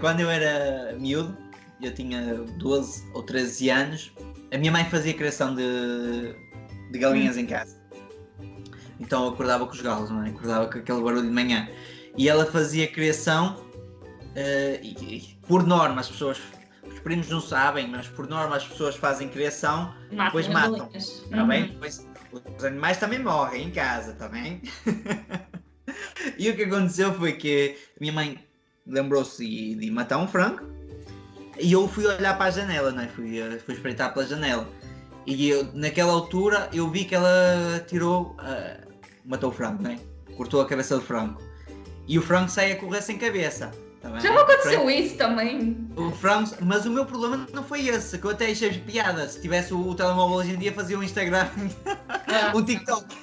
Quando eu era miúdo, eu tinha 12 ou 13 anos, a minha mãe fazia criação de galinhas em casa. Então eu acordava com os galos, não é? Acordava com aquele barulho de manhã. E ela fazia criação, e por norma as pessoas, os primos não sabem, mas por norma as pessoas fazem criação, depois matam. Está bem? Depois, os animais também morrem em casa, está bem? E o que aconteceu foi que a minha mãe lembrou-se de matar um frango e eu fui olhar para a janela, não é? Fui espreitar pela janela E naquela altura eu vi que ela tirou, matou o frango, né? Cortou a cabeça do frango. E o frango sai a correr sem cabeça. Tá bem? Já me aconteceu isso também. O frango, mas o meu problema não foi esse, que eu até achei piada. Se tivesse o telemóvel hoje em dia, fazia um Instagram, um TikTok.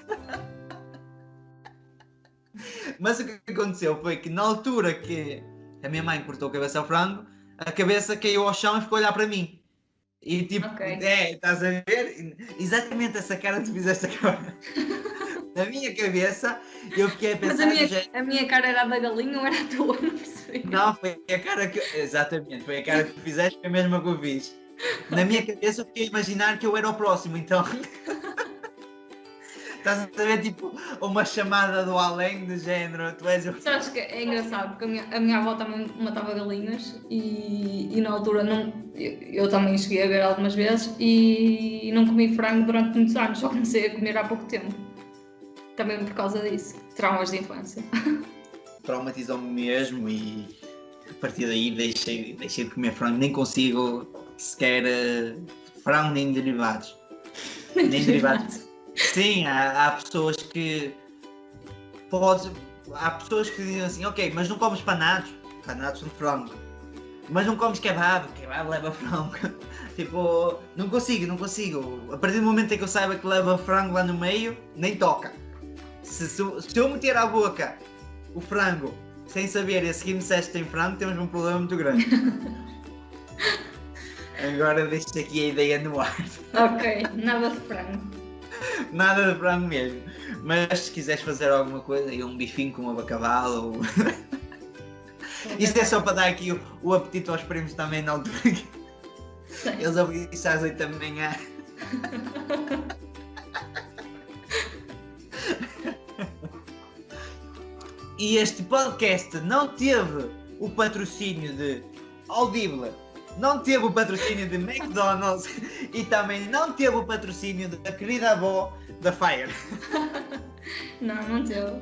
Mas o que aconteceu foi que na altura que a minha mãe cortou a cabeça ao frango, a cabeça caiu ao chão e ficou a olhar para mim. E tipo, estás a ver? Exatamente essa cara que tu fizeste agora. Na minha cabeça, eu fiquei a pensar... Mas a minha cara era a da galinha ou era a tua? Não percebi. Não, foi a cara que... Exatamente, foi a cara que tu fizeste, foi a mesma que eu fiz. Na minha cabeça eu fiquei a imaginar que eu era o próximo, então... Estás a saber, tipo, uma chamada do além do género, tu és o... Sabes que é engraçado, porque a minha avó também matava galinhas e na altura eu também cheguei a ver algumas vezes e não comi frango durante muitos anos, só comecei a comer há pouco tempo. Também por causa disso, traumas de infância. Traumatizou-me mesmo e a partir daí deixei de comer frango, nem consigo sequer frango nem derivados. Nem derivados. Sim, há pessoas que há pessoas que dizem assim, ok, mas não comes panados são de frango, mas não comes kebab leva frango. Tipo, não consigo, a partir do momento em que eu saiba que leva frango lá no meio, nem toca. Se eu meter à boca o frango sem saber e a seguir me disseste que tem frango, temos um problema muito grande. Agora deixo aqui a ideia no ar. Ok, nada de frango. Nada de frango mesmo. Mas se quiseres fazer alguma coisa, um bifinho com uma cavalo ou... Isto é só para dar aqui o apetite aos primos também na altura. Eles ouvem isso às 8 da manhã. E este podcast não teve o patrocínio de Audible, não teve o patrocínio de McDonald's e também não teve o patrocínio da querida avó da Fire. Não teve.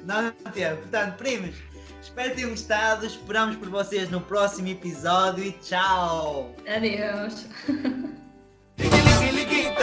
Não teve. Portanto, primos, espero que tenham gostado. Esperamos por vocês no próximo episódio e tchau! Adeus. Licky, licky, licky,